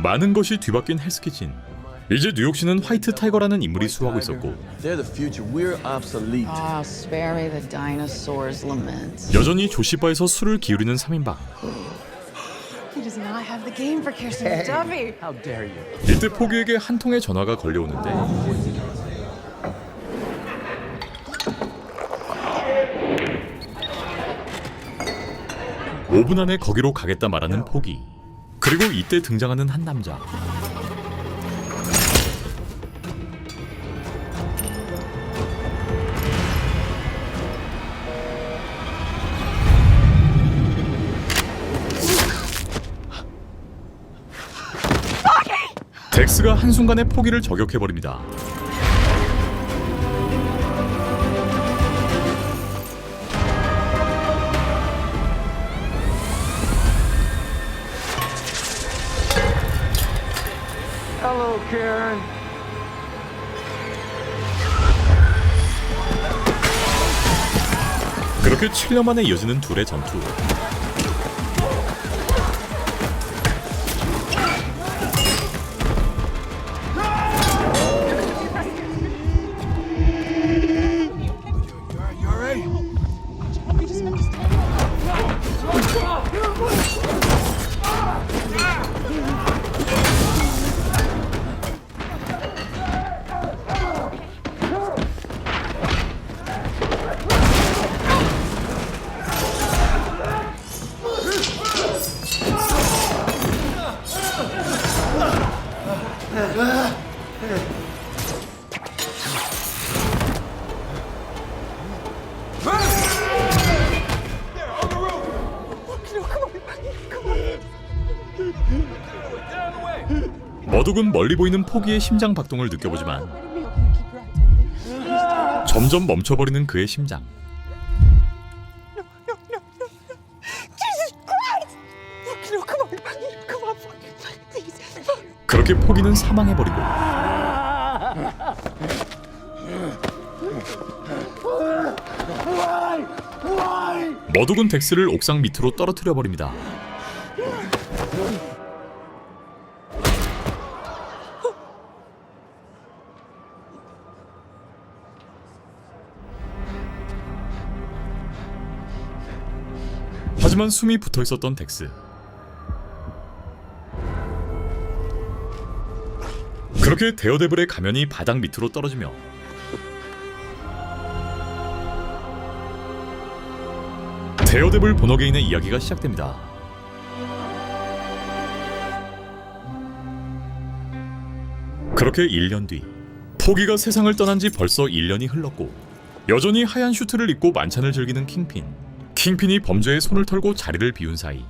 많은 것이 뒤바뀐 헬스키친. 이제 뉴욕시는 화이트 타이거라는 인물이 수호하고 있었고 They're the future. We're obsolete. Oh, spare me the dinosaurs' lament. 여전히 조씨바에서 술을 기울이는 3인방. He does not have the game for Kirsten Duffy. How dare you? 이때 포기에게 한 통의 전화가 걸려오는데 (5분) 안에 거기로 가겠다 말하는 포기. 그리고 이때 등장하는 한 남자. 덱스가 한순간에 포기를 저격해버립니다. Hello, Karen. 그렇게 7년 만에 이어지는 둘의 전투. 머독은 멀리 보이는 포기의 심장 박동을 느껴보지만 점점 멈춰버리는 그의 심장. 그렇게 포기는 사망해버리고 머독은 덱스를 옥상 밑으로 떨어뜨려버립니다. 하지만 숨이 붙어있었던 덱스. 그렇게 데어데블의 가면이 바닥 밑으로 떨어지며 데어데블 본어게인의 이야기가 시작됩니다. 그렇게 1년 뒤 포기가 세상을 떠난 지 벌써 1년이 흘렀고 여전히 하얀 슈트를 입고 만찬을 즐기는 킹핀. 킹핀이 범죄의 손을 털고 자리를 비운 사이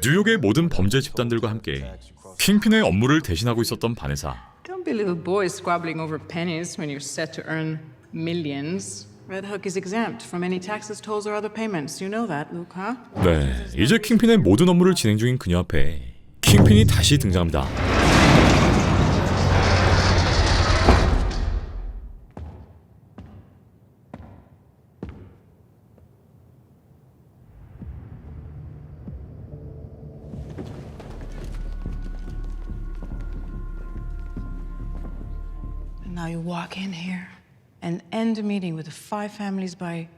뉴욕의 모든 범죄 집단들과 함께 킹핀의 업무를 대신하고 있었던 바네사. Don't be little boys squabbling over pennies when you're set to earn millions. Red Hook is exempt from any taxes, tolls, or other payments. You know that, Luke, huh? 네, 이제 킹핀의 모든 업무를 진행 중인 그녀 앞에 킹핀이 다시 등장합니다. Now you walk in here and end a meeting with the 5 families by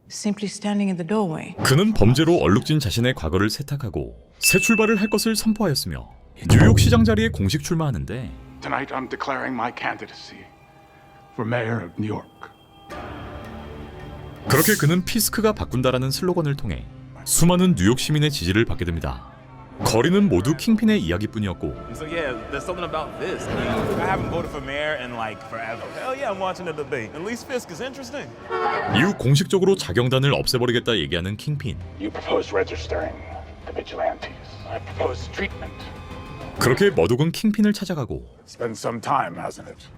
simply standing in the doorway. 그는 범죄로 얼룩진 자신의 과거를 세탁하고 새 출발을 할 것을 선포하였으며 뉴욕 시장 자리에 공식 출마하는데 Tonight I'm declaring my candidacy for mayor of New York. 그렇게 그는 피스크가 바꾼다라는 슬로건을 통해 수많은 뉴욕 시민의 지지를 받게 됩니다. 거리는 모두 킹핀의 이야기뿐이었고 So yeah, there's something about this. I haven't voted for mayor in like forever. Hell yeah, I'm watching the debate. At least Fisk is interesting. 이후 공식적으로 자경단을 없애버리겠다 얘기하는 킹핀. You propose registering the vigilantes. I propose treatment. 그렇게 머독은 킹핀을 찾아가고 It's been some time, hasn't it?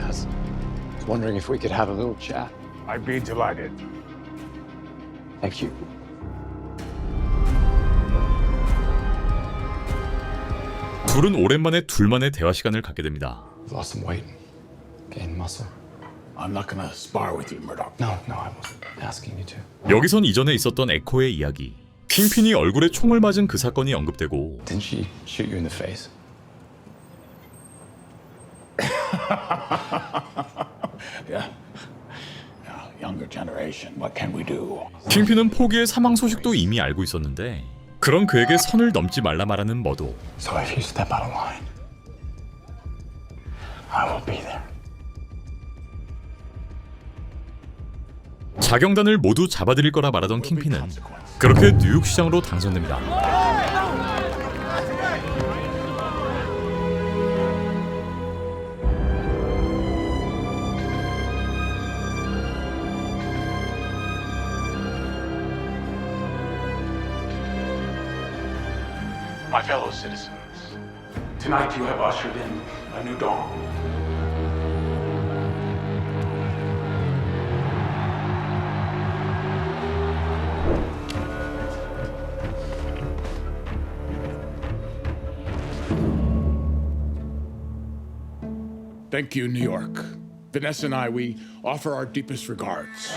Yes. I was wondering if we could have a little chat. I'd be delighted. Thank you. 둘은 오랜만에 둘만의 대화 시간을 갖게 됩니다. Lost some weight. Gained muscle. I'm not gonna spar with you, Murdoch. No, I wasn't asking you to. 여기선 이전에 있었던 에코의 이야기. 킹핀이 얼굴에 총을 맞은 그 사건이 언급되고 Didn't she shoot you in the face? Yeah. Younger generation, what can we do? 킹핀은 포기의 사망 소식도 이미 알고 있었는데 그런 그에게 선을 넘지 말라 말하는 머도. So if you step out of line, I will be there. 자경단을 모두 잡아들일 거라 말하던 킹핀은 그렇게 뉴욕 시장으로 당선됩니다. My fellow citizens, tonight you have ushered in a new dawn. Thank you, New York. Vanessa and I, we offer our deepest regards.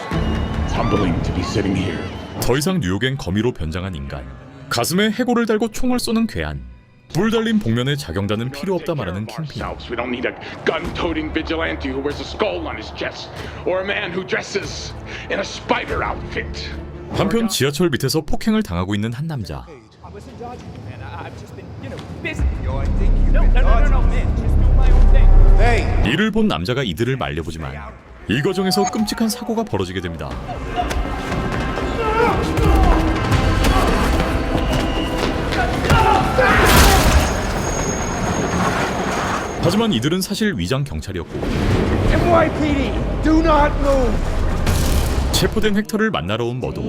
It's humbling to be sitting here. 더 이상 뉴욕엔 거미로 변장한 인간, 가슴에 해골을 달고 총을 쏘는 괴한, 뿔 달린 복면의 자경단은 필요 없다 말하는 킹핀. We don't need a gun-toting vigilante who wears a skull on his chest, or a man who dresses in a spider outfit. 한편 지하철 밑에서 폭행을 당하고 있는 한 남자. 이를 본 남자가 이들을 말려보지만 이 과정에서 끔찍한 사고가 벌어지게 됩니다. 하지만 이들은 사실 위장 경찰이었고 NYPD, do not move. 체포된 헥터를 만나러 온 머도.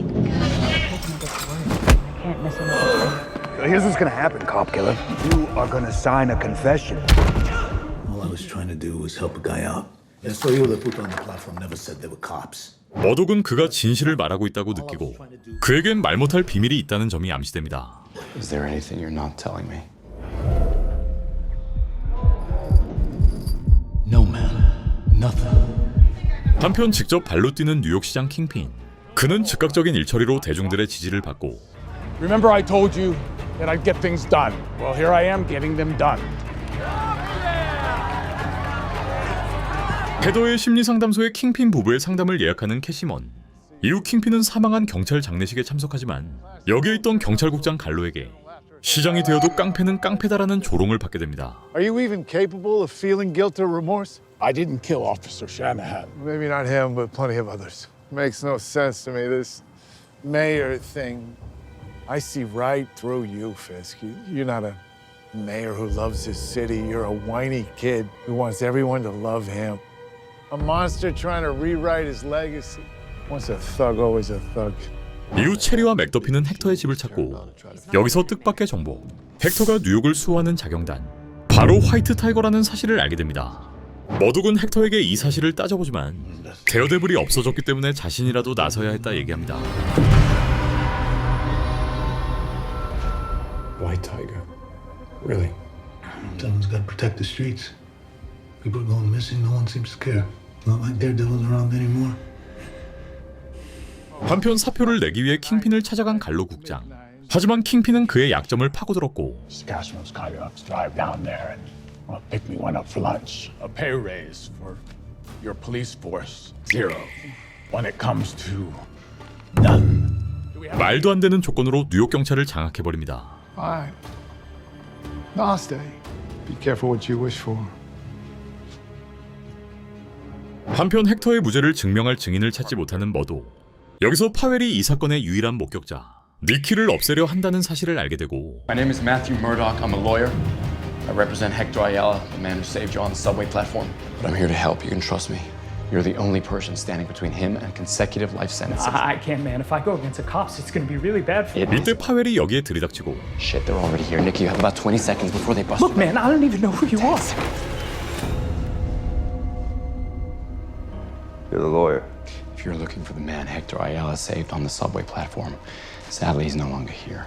Here's what's gonna happen, cop killer. You are gonna sign a confession. All I was trying to do was help a guy out. And so you that put on the platform never said they were cops. 머독은 그가 진실을 말하고 있다고 느끼고 그에겐 말 못할 비밀이 있다는 점이 암시됩니다. Is there anything you're not telling me? No, man. Nothing. 한편 직접 발로 뛰는 뉴욕시장 킹핀. 그는 즉각적인 일처리로 대중들의 지지를 받고 Remember I told you that I'd get things done. Well, here I am getting them done. 헤더의 심리상담소에 킹핀 부부의 상담을 예약하는 캐시먼. 이후 킹핀은 사망한 경찰 장례식에 참석하지만 여기에 있던 경찰국장 갈로에게 시장이 되어도 깡패는 깡패다라는 조롱을 받게 됩니다. Are you even capable of feeling guilt or remorse? I didn't kill Officer Shanahan. Maybe not him, but plenty of others. Makes no sense to me, this mayor thing. I see right through you, Fisk. You're not a mayor who loves his city. You're a whiny kid who wants everyone to love him. A monster trying to rewrite his legacy. Once a thug, always a thug. 이후 체리와 맥더피는 헥터의 집을 찾고 여기서 뜻밖의 정보. 헥터가 뉴욕을 수호하는 자경단, 바로 화이트 타이거라는 사실을 알게 됩니다. 머독은 헥터에게 이 사실을 따져보지만 데어데블이 없어졌기 때문에 자신이라도 나서야 했다 얘기합니다. White Tiger. Really? Someone's got to protect the streets. People are going missing. No one seems to care. Not like Daredevil's around anymore. 한편 사표를 내기 위해 킹핀을 찾아간 갈로 국장. 하지만 킹핀은 그의 약점을 파고들었고 Casinos coyotes drive down there and pick me one up for lunch. A pay raise for your police force, 0. When it comes to none. 말도 안 되는 조건으로 뉴욕 경찰을 장악해버립니다. Fine. Namaste. Be careful what you wish for. 한편 헥터의 무죄를 증명할 증인을 찾지 못하는 머도. 여기서 파웰이 이 사건의 유일한 목격자 니키를 없애려 한다는 사실을 알게 되고 My name is Matthew Murdoch. I'm a lawyer. I represent Hector Ayala, the man who saved you on the subway platform. But I'm here to help. You can trust me. You're the only person standing between him and consecutive life sentences. I can't, man. If I go against the cops, it's gonna be really bad for me. 이때 파웰이 여기에 들이닥치고 Shit, they're already here. Nicky, you have about 20 seconds before they bust Look, you. man, I don't even know who you are. You're the lawyer. If you're looking for the man Hector Ayala saved on the subway platform, sadly he's no longer here.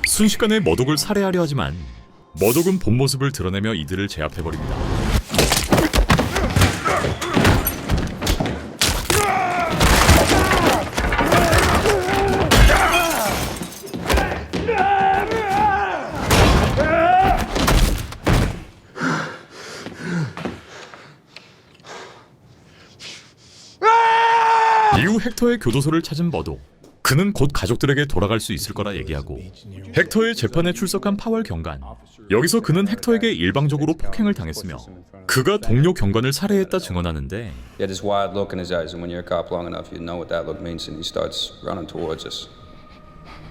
순식간에 머독을 살해하려 하지만 머독은 본 모습을 드러내며 이들을 제압해버립니다. 헥터의 교도소를 찾은 머독. 그는 곧 가족들에게 돌아갈 수 있을 거라 얘기하고 헥터의 재판에 출석한 파월 경관. 여기서 그는 헥터에게 일방적으로 폭행을 당했으며 그가 동료 경관을 살해했다 증언하는데 He had this wild look in his eyes, and when you're a cop long enough, you know what that look means, and he starts running towards us.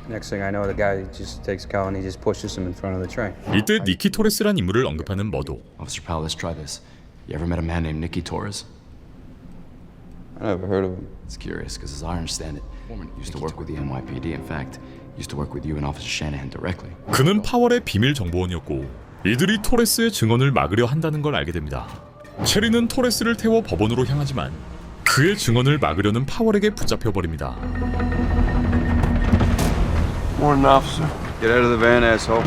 Next thing I know, the guy just takes Cal and he just pushes him in front of the train. 이때 니키 토레스란 인물을 언급하는 머독. Officer Powell, let's try this. You ever met a man named Nicky Torres? I never heard of him. It's curious, because as I understand it, Foreman used to work with the NYPD. In fact, used to work with you and Officer Shanahan directly. 그는 파월의 비밀 정보원이었고 이들이 토레스의 증언을 막으려 한다는 걸 알게 됩니다. 체리는 토레스를 태워 법원으로 향하지만 그의 증언을 막으려는 파월에게 붙잡혀버립니다. Morning, officer. Get out of the van, asshole.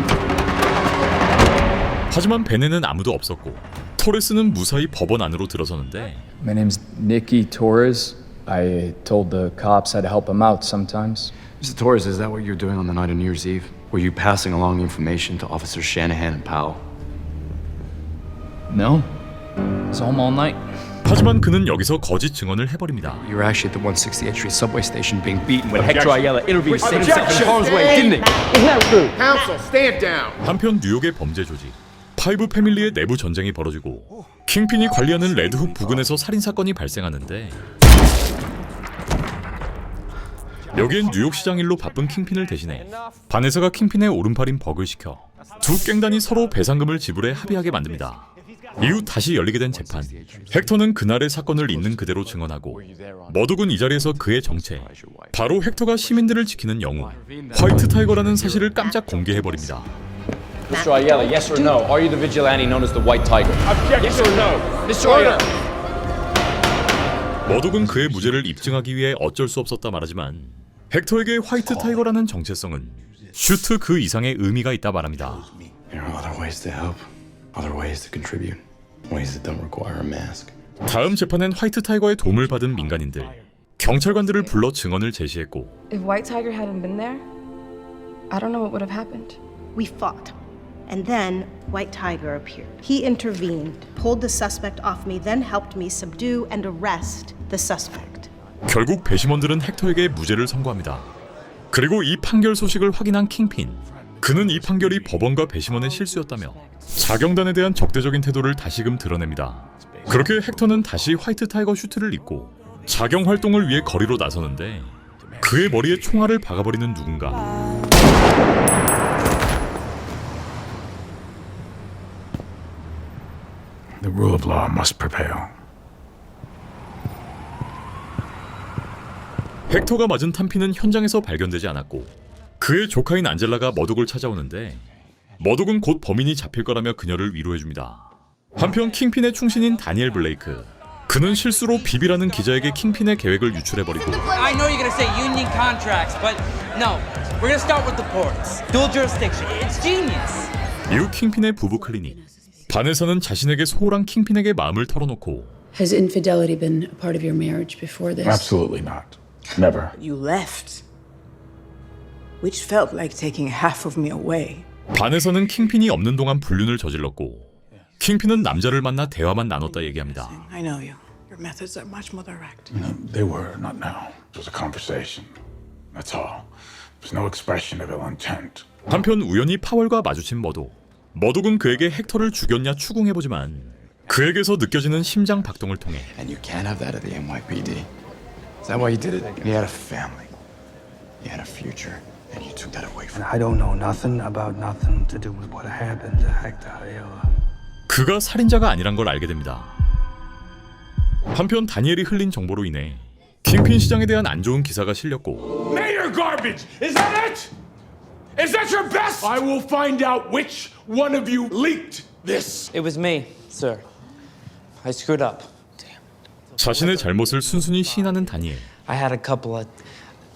하지만 벤에는 아무도 없었고 토레스는 무사히 법원 안으로 들어서는데 My name's Nicky Torres. I told the cops how to help him out sometimes. Mr. Torres, is that what you're doing on the night of New Year's Eve? Were you passing along the information to Officers Shanahan and Powell? No. I was home all night. 하지만 그는 여기서 거짓 증언을 해버립니다. You were actually at the 168th Street subway station being beaten when Hector Ayala intervened to save himself in harm's way, didn't he? Counsel, stand down. 한편 뉴욕의 범죄 조직 파이브 패밀리의 내부 전쟁이 벌어지고 킹핀이 관리하는 레드훅 부근에서 살인사건이 발생하는데 여기엔 뉴욕시장 일로 바쁜 킹핀을 대신해 바네사가 킹핀의 오른팔인 버그를 시켜 두 갱단이 서로 배상금을 지불해 합의하게 만듭니다. 이후 다시 열리게 된 재판. 헥터는 그날의 사건을 있는 그대로 증언하고 머독은 이 자리에서 그의 정체, 바로 헥터가 시민들을 지키는 영웅 화이트 타이거라는 사실을 깜짝 공개해버립니다. Mr. Ayala, yes or no? Are you the vigilante known as the White Tiger? Yes or no? Mr. Ayala. 머독은 그의 무죄를 입증하기 위해 어쩔 수 없었다 말하지만 헥터에게 화이트 타이거라는 정체성은 슈트 그 이상의 의미가 있다 말합니다. There are other ways to help, other ways to contribute, ways that don't require a mask. 다음 재판엔 화이트 타이거의 도움을 받은 민간인들, 경찰관들을 불러 증언을 제시했고 If White Tiger hadn't been there, I don't know what would have happened. We fought. And then White Tiger appeared. He intervened, pulled the suspect off me, then helped me subdue and arrest the suspect. 결국 배심원들은 헥터에게 무죄를 선고합니다. 그리고 이 판결 소식을 확인한 킹핀. 그는 이 판결이 법원과 배심원의 실수였다며 자경단에 대한 적대적인 태도를 다시금 드러냅니다. 그렇게 헥터는 다시 화이트 타이거 슈트를 입고 자경 활동을 위해 거리로 나서는데 그의 머리에 총알을 박아버리는 누군가. The rule of law must prevail. 헥터가 맞은 탄피는 현장에서 발견되지 않았고 그의 조카인 안젤라가 머독을 찾아오는데 머독은 곧 범인이 잡힐 거라며 그녀를 위로해줍니다. 한편 킹핀의 충신인 다니엘 블레이크. 그는 실수로 비비라는 기자에게 킹핀의 계획을 유출해버리고 I know you're gonna say union contracts, but no. We're gonna start with the ports. Dual jurisdiction. It's genius. 이후 킹핀의 부부 클리닉. 바네사는 자신에게 소홀한 킹핀에게 마음을 털어놓고 Has infidelity been a part of your marriage before this? Absolutely not. Never. You left, which felt like taking half of me away. 바네사는 킹핀이 없는 동안 불륜을 저질렀고 킹핀은 남자를 만나 대화만 나눴다 얘기합니다. I know you. Your methods are much more direct. They were, not now. It was a conversation. That's all. There's no expression of ill intent. 한편 우연히 파월과 마주친 머독은 그에게 헥터를 죽였냐 추궁해보지만 그에게서 느껴지는 심장 박동을 통해 And you can't have that at the NYPD. Is that why you did it? He had a family. He had a future. And you took that away from him. I don't know nothing about nothing to do with what happened to Hector Ayala. 그가 살인자가 아니란 걸 알게 됩니다. 한편 다니엘이 흘린 정보로 인해 킹핀 시장에 대한 안 좋은 기사가 실렸고 Mayor garbage! Is that it? Is that your best? I will find out which one of you leaked this. It was me, sir. I screwed up. 자신의 잘못을 순순히 시인하는 다니엘. I had a couple of...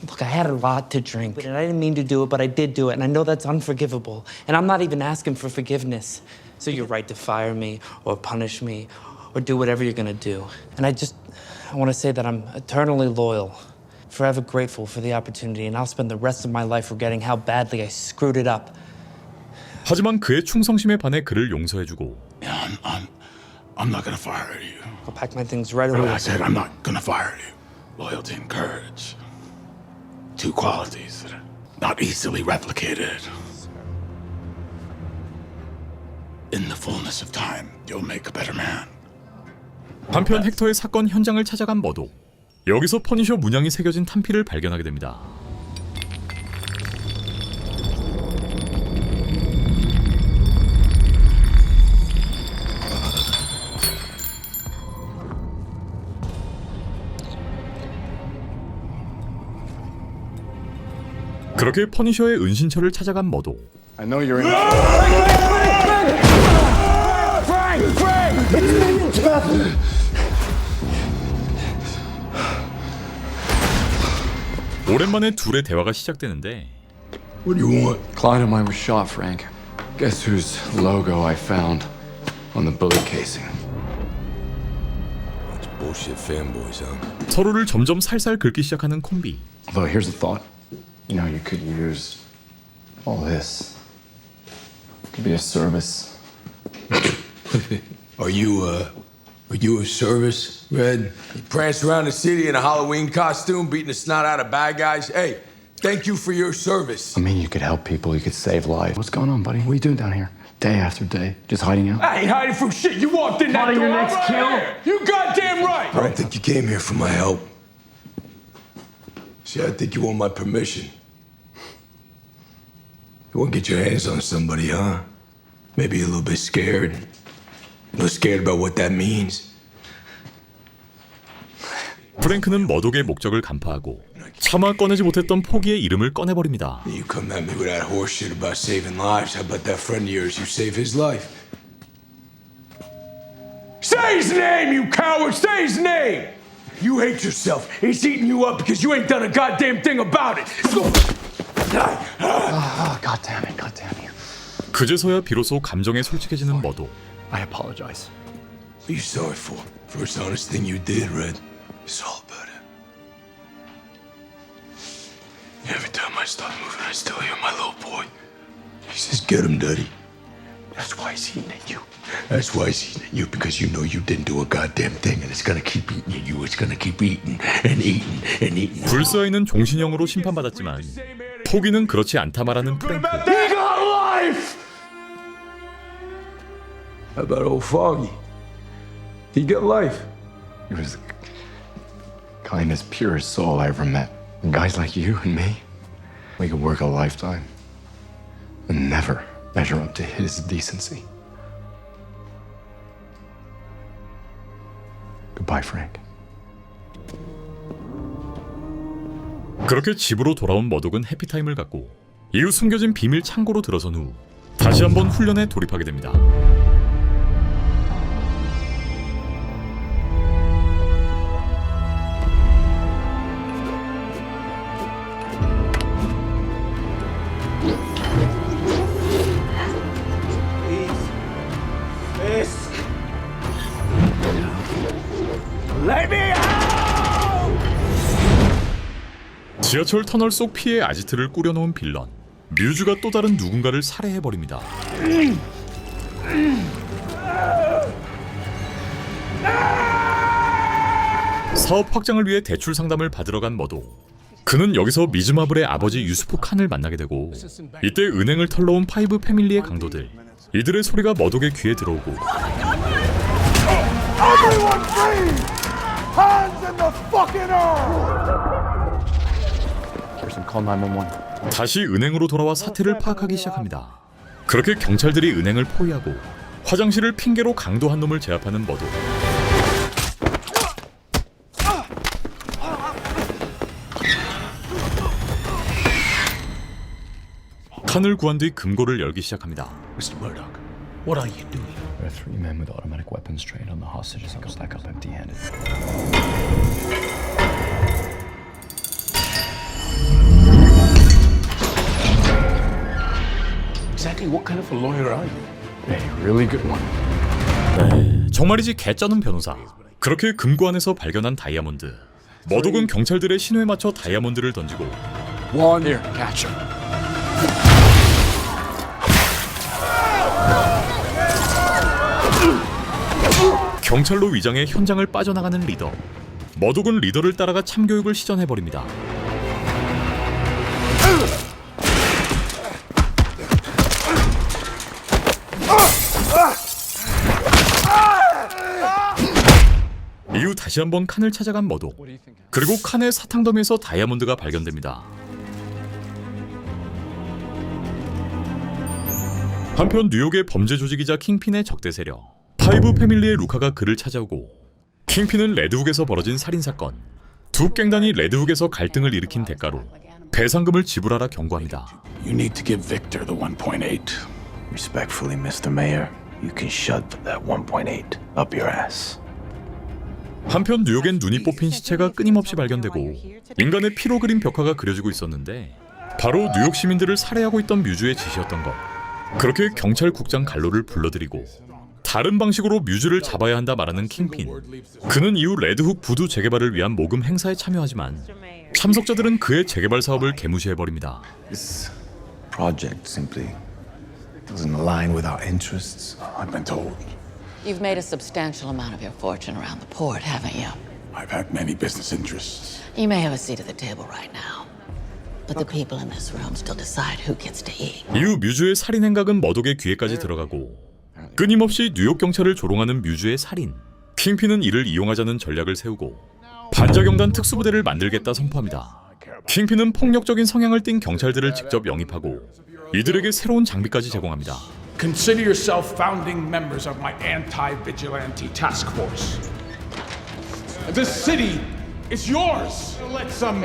Look, I had a lot to drink, and I didn't mean to do it, but I did do it, and I know that's unforgivable. And I'm not even asking for forgiveness. So you're right to fire me, or punish me, or do whatever you're gonna do. And I want to say that I'm eternally loyal, forever grateful for the opportunity, and I'll spend the rest of my life regretting how badly I screwed it up. 하지만 그의 충성심에 반해 그를 용서해주고 I'm not gonna fire you. I'll pack my things right away. I said I'm not gonna fire you. Loyalty and courage. Two qualities that are not easily replicated. In the fullness of time, you'll make a better man. 한편 헥터의 사건 현장을 찾아간 머도. 여기서 퍼니셔 문양이 새겨진 탄피를 발견하게 됩니다. 그렇게 퍼니셔의 은신처를 찾아간 머도. I know you're in. 오랜만에 둘의 대화가 시작되는데 What do you want? Clyde and I were shot, Frank. Guess whose logo I found on the bullet casing? Bullshit fanboys, huh? 서로를 점점 살살 긁기 시작하는 콤비. Although here's a thought. You know, you could use all this. It could be a service. Are you a service, Red? You prance around the city in a Halloween costume, beating the snot out of bad guys. Hey, thank you for your service. I mean, you could help people, you could save lives. What's going on, buddy? What are you doing down here? Day after day, just hiding out? I ain't hiding from shit. You walked in that door. Your next right kill? here. You goddamn right. I don't think you came here for my help. See, I think you want my permission. You want to get your hands on somebody, huh? Maybe a little bit scared. A little scared about what that means. 프랭크는 머독의 목적을 간파하고 차마 꺼내지 못했던 포기의 이름을 꺼내버립니다. You come at me with that horse shit about saving lives. How about that friend of yours? You save his life. Say his name, you coward! Say his name! You hate yourself. He's eating you up because you ain't done a goddamn thing about it. God damn it, God damn you. 그제서야 비로소 감정에 솔직해지는 머독. I apologize. What are you sorry for? First honest thing you did, Red. It's all about it. Every time I start moving, I still hear my little boy. He says, "Get him, Daddy." That's why he's eating at you. That's why he's eating at you, because you know you didn't do a goddamn thing, and it's gonna keep eating at you. It's gonna keep eating and eating and eating. 불사이는 종신형으로 심판받았지만 포기는 그렇지 않다 말하는 프랭크. He got life. How about old Foggy? He got life. He was the kindest, purest soul I ever met. And guys like you and me, we could work a lifetime and never measure up to his decency. Goodbye, Frank. 그렇게 집으로 돌아온 머독은 해피타임을 갖고 이후 숨겨진 비밀 창고로 들어선 후 다시 한번 훈련에 돌입하게 됩니다. 지하철 터널 속 피해 아지트를 꾸려놓은 빌런 뮤즈가 또 다른 누군가를 살해해버립니다. 사업 확장을 위해 대출 상담을 받으러 간 머도. 그는 여기서 미즈마블의 아버지 유수프 칸을 만나게 되고 이때 은행을 털러온 파이브 패밀리의 강도들 이들의 소리가 머독의 귀에 들어오고 Call 911. 다시 은행으로 돌아와 사태를 파악하기 시작합니다. 그렇게 경찰들이 은행을 포위하고 화장실을 핑계로 강도 한 놈을 제압하는 머독. 칸을 구한 뒤 금고를 열기 시작합니다. Mr. Murdoch, what are you doing? There are 3 men with automatic weapons trained on the hostages. I'll stack up empty-handed. Exactly what kind of a lawyer are you? A really good one. 네, 정말이지 개쩌는 변호사. 그렇게 금고 안에서 발견한 다이아몬드. 머독은 경찰들의 신호에 맞춰 다이아몬드를 던지고 One here, catch him. 경찰로 위장해 현장을 빠져나가는 리더. 머독은 리더를 따라가 참교육을 시전해버립니다. 이후 다시 한번 칸을 찾아간 머독. 그리고 칸의 사탕더미에서 다이아몬드가 발견됩니다. 한편 뉴욕의 범죄 조직이자 킹핀의 적대 세력 파이브 패밀리의 루카가 그를 찾아오고 킹핀은 레드훅에서 벌어진 살인사건, 두 갱단이 레드훅에서 갈등을 일으킨 대가로 배상금을 지불하라 경고합니다. You need to give Victor the 1.8. Respectfully, Mr. Mayor, you can shove that 1.8 up your ass. 한편 뉴욕엔 눈이 뽑힌 시체가 끊임없이 발견되고 인간의 피로 그린 벽화가 그려지고 있었는데 바로 뉴욕 시민들을 살해하고 있던 뮤즈의 짓이었던 것. 그렇게 경찰국장 갈로를 불러들이고 다른 방식으로 뮤즈를 잡아야 한다 말하는 킹핀. 그는 이후 레드훅 부두 재개발을 위한 모금 행사에 참여하지만 참석자들은 그의 재개발 사업을 개무시해버립니다. This project simply doesn't align with our interests. I've been told. You've made a substantial amount of your fortune around the port, haven't you? I've had many business interests. You may have a seat at the table right now, but the people in this room still decide who gets to eat. 이후 뮤즈의 살인 행각은 머독의 귀에까지 들어가고 끊임없이 뉴욕 경찰을 조롱하는 뮤즈의 살인. 킹핀은 이를 이용하자는 전략을 세우고 반자경단 특수부대를 만들겠다 선포합니다. 킹핀은 폭력적인 성향을 띤 경찰들을 직접 영입하고 이들에게 새로운 장비까지 제공합니다. Consider yourself founding members of my anti-vigilante task force. This city is yours. Let some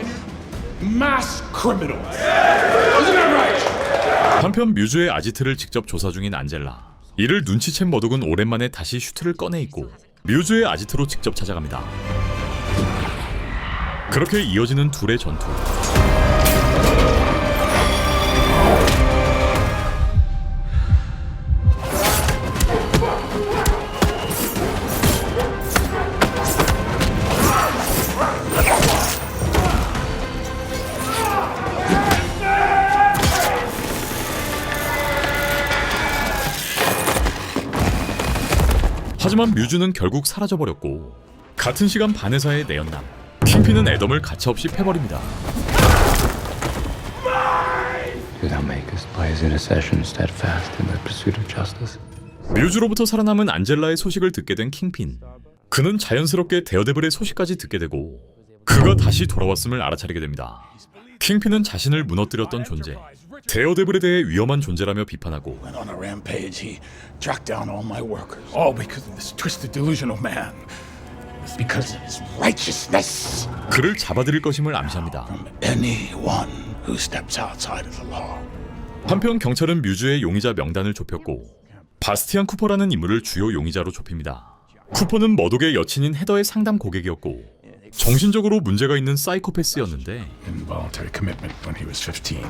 mass criminals. Isn't that right? 한편 뮤즈의 아지트를 직접 조사 중인 안젤라. 이를 눈치챈 머독은 오랜만에 다시 슈트를 꺼내 입고 뮤즈의 아지트로 직접 찾아갑니다. 그렇게 이어지는 둘의 전투. 하지만 뮤즈는 결국 사라져버렸고 같은 시간 반회사의 내연남 킹핀은 애덤을 가차없이 패버립니다. Do thou makest by his intercession steadfast in the pursuit of justice. 뮤즈로부터 살아남은 안젤라의 소식을 듣게 된 킹핀. 그는 자연스럽게 데어데블의 소식까지 듣게 되고 그가 다시 돌아왔음을 알아차리게 됩니다. 킹핀은 자신을 무너뜨렸던 존재, 데어데블에 대해 위험한 존재라며 비판하고 Went on a rampage. He tracked down all my workers. All because of this twisted, delusional man. It's because of his righteousness. 그를 잡아들일 것임을 암시합니다. Anyone who steps outside of the law. 한편 경찰은 뮤즈의 용의자 명단을 좁혔고 바스티안 쿠퍼라는 인물을 주요 용의자로 좁힙니다. 쿠퍼는 머독의 여친인 헤더의 상담 고객이었고 정신적으로 문제가 있는 사이코패스였는데 Involuntary commitment when he was 15.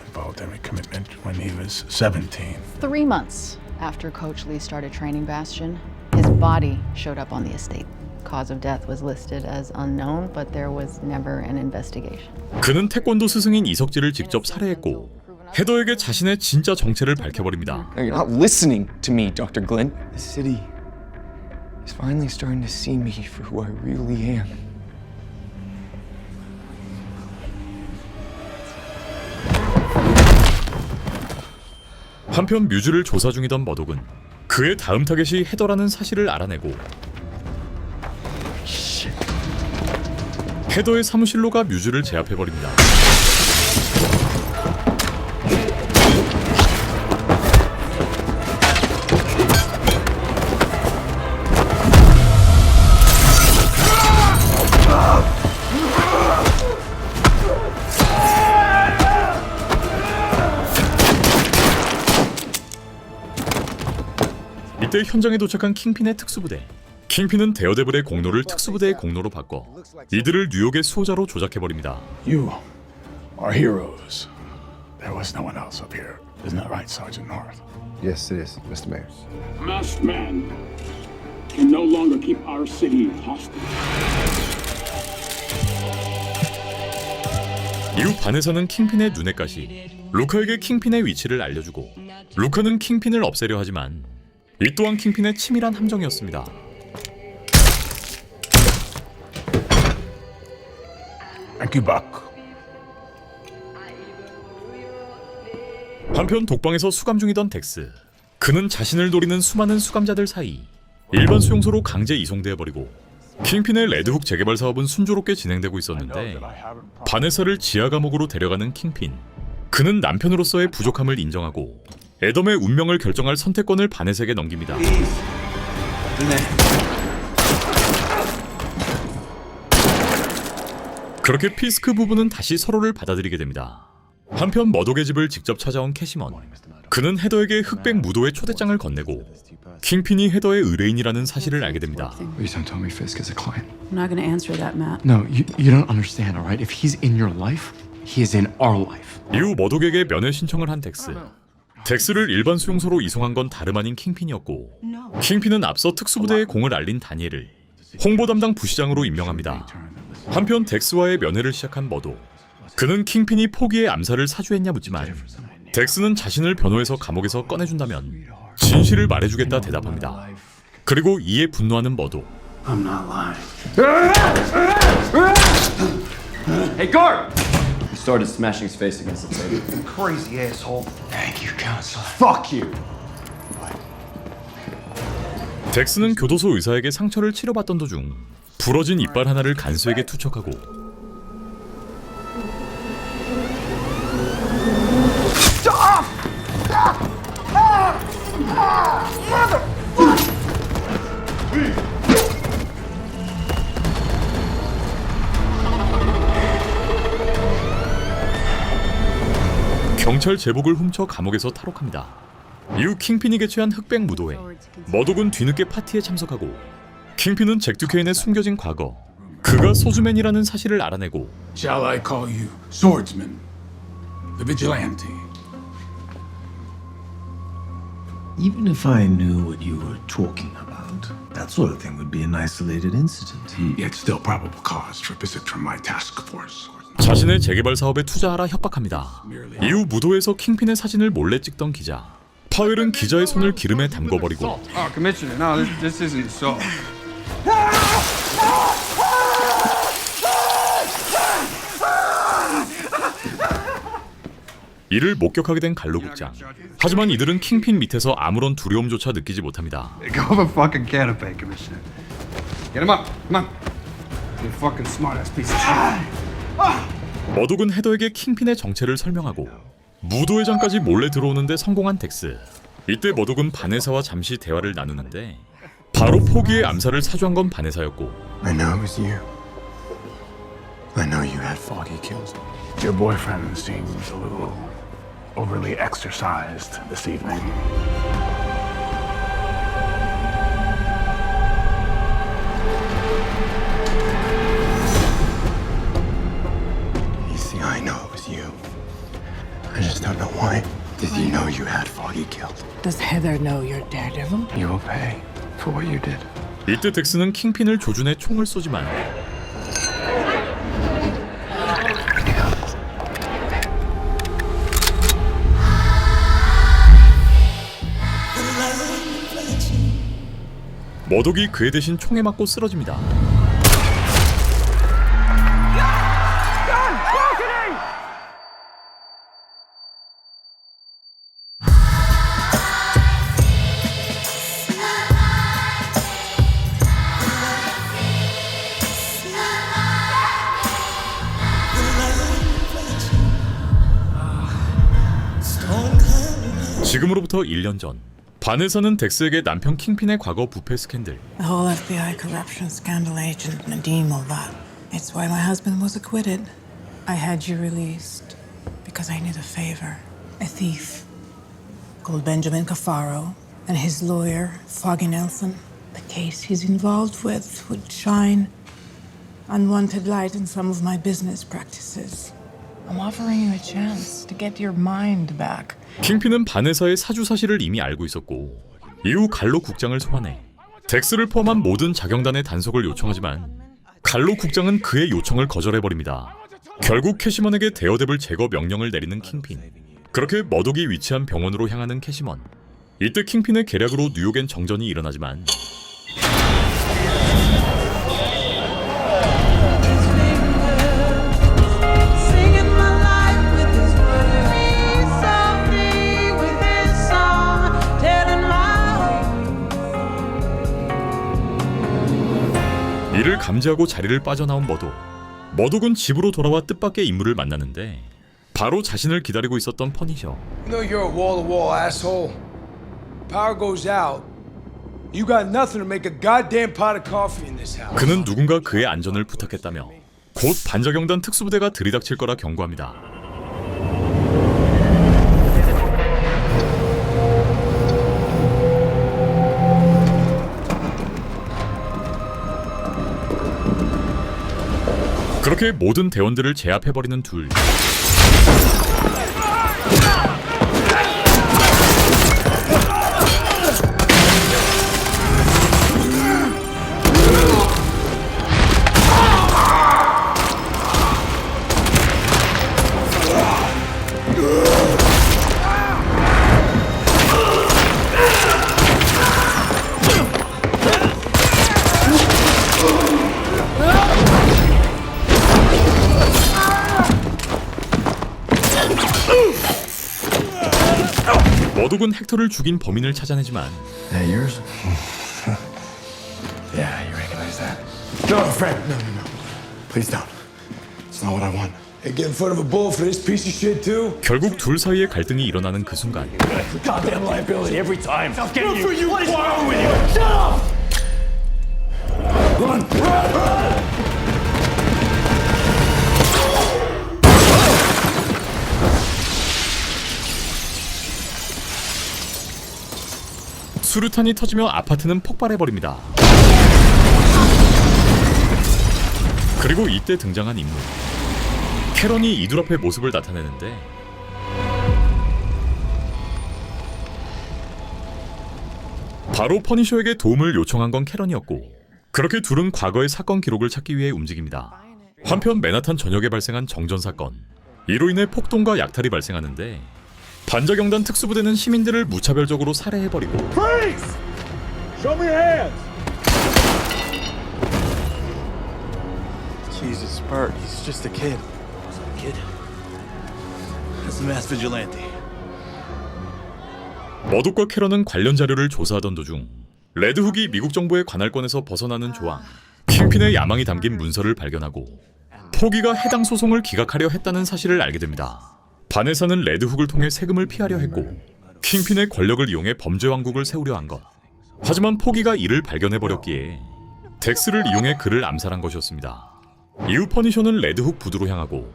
Involuntary commitment when he was 17. 3 months after Coach Lee started training Bastion, his body showed up on the estate. Cause of death was listed as unknown, but there was never an investigation. 그는 태권도 스승인 이석지를 직접 살해했고 헤더에게 자신의 진짜 정체를 밝혀버립니다. You're not listening to me, Dr. Glenn. The city is finally starting to see me for who I really am. 한편 뮤즈를 조사 중이던 머독은 그의 다음 타겟이 헤더라는 사실을 알아내고 헤더의 사무실로 가 뮤즈를 제압해버립니다. 이때 현장에 도착한 킹핀의 특수부대. 킹핀은 데어데블의 공로를 특수부대의 공로로 바꿔 이들을 뉴욕의 수호자로 조작해버립니다. You are heroes. There was no one else up here. Isn't that right, Sergeant North? Yes, it is, Mr. Mayor. Masked man can no longer keep our city hostage. 이후 반에서는 킹핀의 눈에 가시 루카에게 킹핀의 위치를 알려주고 루카는 킹핀을 없애려 하지만 이 또한 킹핀의 치밀한 함정이었습니다. Thank you, Buck. 한편 독방에서 수감 중이던 덱스. 그는 자신을 노리는 수많은 수감자들 사이 일반 수용소로 강제 이송되어 버리고 킹핀의 레드훅 재개발 사업은 순조롭게 진행되고 있었는데 바네사를 지하 감옥으로 데려가는 킹핀. 그는 남편으로서의 부족함을 인정하고 애덤의 운명을 결정할 선택권을 바네사에게 넘깁니다. 그렇게 피스크 부부는 다시 서로를 받아들이게 됩니다. 한편 머독의 집을 직접 찾아온 캐시먼. 그는 헤더에게 흑백 무도의 초대장을 건네고 킹핀이 헤더의 의뢰인이라는 사실을 알게 됩니다. Please don't tell me Fisk is a client. I'm not going to answer that, Matt. No, you don't understand, all right? If he's in your life, he is in our life. 이후 머독에게 면회 신청을 한 덱스. 덱스를 일반 수용소로 이송한 건 다름 아닌 킹핀이었고 킹핀은 앞서 특수부대의 공을 알린 다니엘을 홍보 담당 부시장으로 임명합니다. 한편 덱스와의 면회를 시작한 머독. 그는 킹핀이 포기의 암살을 사주했냐 묻지만 덱스는 자신을 변호해서 감옥에서 꺼내준다면 진실을 말해주겠다 대답합니다. 그리고 이에 분노하는 머독. I'm not lying. Hey, guard! He started smashing his face against the table. Crazy asshole. Thank you, counselor. Fuck you! 덱스는 교도소 의사에게 상처를 치료받던 도중 부러진 이빨 하나를 간수에게 투척하고 경찰 제복을 훔쳐 감옥에서 탈옥합니다. 이후 킹핀이 개최한 흑백 무도회. 머독은 뒤늦게 파티에 참석하고 킹핀은 잭 듀케인의 숨겨진 과거, 그가 소주맨이라는 사실을 알아내고 Shall I call you Swordsman, the vigilante? Even if I knew what you were talking about, that sort of thing would be an isolated incident. Yet still probable cause for visit from my task force. 자신의 재개발 사업에 투자하라 협박합니다. 이후 무도에서 킹핀의 사진을 몰래 찍던 기자. 파웰은 기자의 손을 기름에 담궈버리고 Commissioner, no, this isn't so. 이를 목격하게 된 갈로 국장. 하지만 이들은 킹핀 밑에서 아무런 두려움조차 느끼지 못합니다. Go the fucking canopy, Commissioner. Get him up, come on. You fucking smart-ass piece of shit. 머독은 헤더에게 킹핀의 정체를 설명하고 무도회장까지 몰래 들어오는데 성공한 덱스. 이때 머독은 바네사와 잠시 대화를 나누는데 바로 포기의 암살을 사주한 건 바네사였고 I know it was you. I know you had Foggy killed. Your boyfriend seems a little overly exercised this evening. You see, I know it was you. I just don't know why. Did you know you had Foggy killed? Does Heather know you're Daredevil? You will pay for what you did. 이때 덱스는 킹핀을 조준해 총을 쏘지만 머독이 그에 대신 총에 맞고 쓰러집니다. 지금으로부터 1년 전 바네사는 덱스에게 남편 킹핀의 과거 부패 스캔들 The whole FBI corruption scandal agent Nadim Ovat. It's why my husband was acquitted. I had you released because I need a favor. A thief called Benjamin Cafaro and his lawyer, Foggy Nelson. The case he's involved with would shine unwanted light in some of my business practices. I'm offering you a chance to get your mind back. 킹핀은 바네사의 사주 사실을 이미 알고 있었고 이후 갈로 국장을 소환해 덱스를 포함한 모든 자경단의 단속을 요청하지만 갈로 국장은 그의 요청을 거절해버립니다. 결국 캐시먼에게 데어데블 제거 명령을 내리는 킹핀. 그렇게 머독이 위치한 병원으로 향하는 캐시먼. 이때 킹핀의 계략으로 뉴욕엔 정전이 일어나지만 이를 감지하고 자리를 빠져나온 머독. 머독은 집으로 돌아와 뜻밖의 인물을 만나는데 바로 자신을 기다리고 있었던 퍼니셔. You know you're a wall-to-wall asshole. Power goes out. You got nothing to make a goddamn pot of coffee in this house. 그는 누군가 그의 안전을 부탁했다며 곧 반자경단 특수부대가 들이닥칠 거라 경고합니다. 그렇게 모든 대원들을 제압해버리는 둘. 머독은 헥터를 죽인 범인을 찾아내지만 That yours? Yeah, you recognize that. No, Frank, no. Please don't. It's not what I want. Hey, get in front of a bull for this piece of shit too? 결국 둘 사이의 갈등이 일어나는 그 순간 Goddamn liability every time. I'll get you. for you. What is wrong with you? Shut up! Run! 수류탄이 터지며 아파트는 폭발해버립니다. 그리고 이때 등장한 인물. 캐런이 이둘 앞의 모습을 나타내는데 바로 퍼니셔에게 도움을 요청한 건 캐런이었고 그렇게 둘은 과거의 사건 기록을 찾기 위해 움직입니다. 한편 맨하탄 전역에 발생한 정전 사건. 이로 인해 폭동과 약탈이 발생하는데 반자경단 특수부대는 시민들을 무차별적으로 살해해버리고 Freeze! Show me your hands! Jesus, Bert, he's just a kid. Kid? That's a mass vigilante. 머독과 캐런은 관련 자료를 조사하던 도중 레드훅이 미국 정부의 관할권에서 벗어나는 조항, 킹핀의 야망이 담긴 문서를 발견하고 포기가 해당 소송을 기각하려 했다는 사실을 알게 됩니다. 바네사는 레드훅을 통해 세금을 피하려 했고 킹핀의 권력을 이용해 범죄 왕국을 세우려 한 것. 하지만 포기가 이를 발견해버렸기에 덱스를 이용해 그를 암살한 것이었습니다. 이후 퍼니셔는 레드훅 부두로 향하고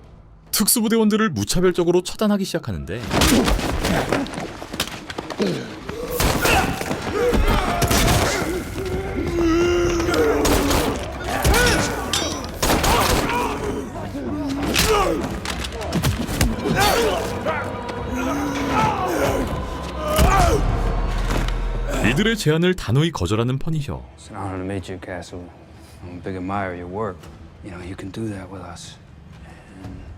특수부대원들을 무차별적으로 처단하기 시작하는데 이들의 제안을 단호히 거절하는 퍼니셔. It's an honor to meet you, Castle. I'm a big admirer of your work. You know, you can do that with us.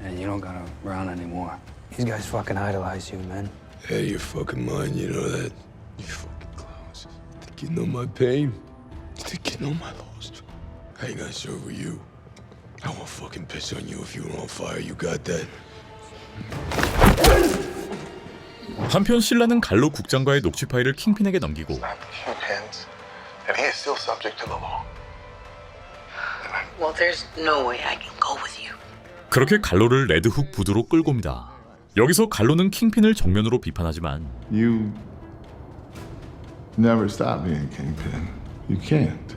And you don't gotta run anymore. These guys fucking idolize you, man. Hey, you're fucking mine, you know that? You fucking clowns. Think you know my pain? Think you know my loss? I ain't gonna serve with you. I won't fucking piss on you if you were on fire. You got that? 한편 신라는 갈로 국장과의 녹취 파일을 킹핀에게 넘기고 Shook hands, and he is still subject to the law. Well, there's no way I can go with you. 그렇게 갈로를 레드훅 부두로 끌고 옵니다. 여기서 갈로는 킹핀을 정면으로 비판하지만 You never stop being Kingpin. You can't.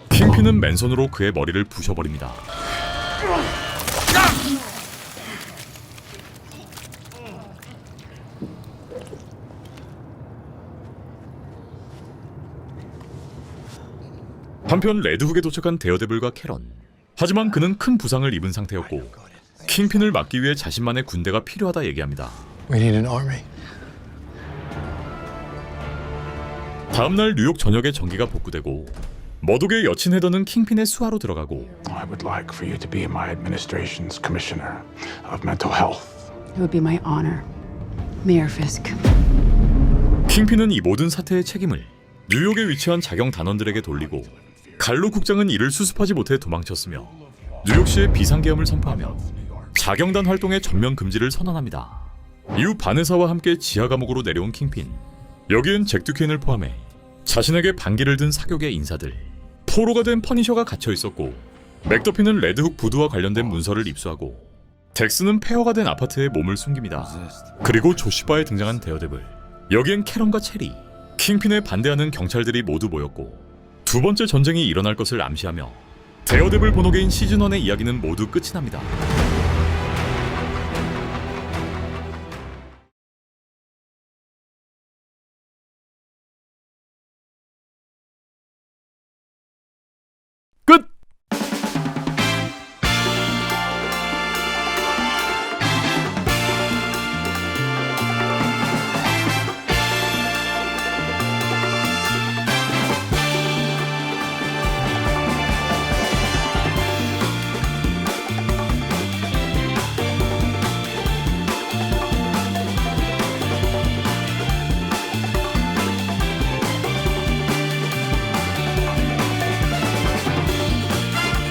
킹핀은 맨손으로 그의 머리를 부셔버립니다. 한편 레드훅에 도착한 데어데블과 캐런. 하지만 그는 큰 부상을 입은 상태였고 킹핀을 막기 위해 자신만의 군대가 필요하다 얘기합니다. We need an army. 다음날 뉴욕 전역에 전기가 복구되고 머독의 여친 헤더는 킹핀의 수하로 들어가고 I would like for you to be my administration's commissioner of mental health. It would be my honor, Mayor Fisk. 킹핀은 이 모든 사태의 책임을 뉴욕에 위치한 자경 단원들에게 돌리고 갈로 국장은 이를 수습하지 못해 도망쳤으며 뉴욕시에 비상계엄을 선포하며 자경단 활동의 전면 금지를 선언합니다. 이후 바네사와 함께 지하 감옥으로 내려온 킹핀. 여기엔 잭 듀케인을 포함해 자신에게 반기를 든 사격의 인사들, 포로가 된 퍼니셔가 갇혀 있었고, 맥더피는 레드훅 부두와 관련된 문서를 입수하고, 덱스는 폐허가 된 아파트에 몸을 숨깁니다. 그리고 조시바에 등장한 데어데블, 여기엔 캐런과 체리, 킹핀에 반대하는 경찰들이 모두 모였고, 두 번째 전쟁이 일어날 것을 암시하며 데어데블 본호계인 시즌1의 이야기는 모두 끝이 납니다.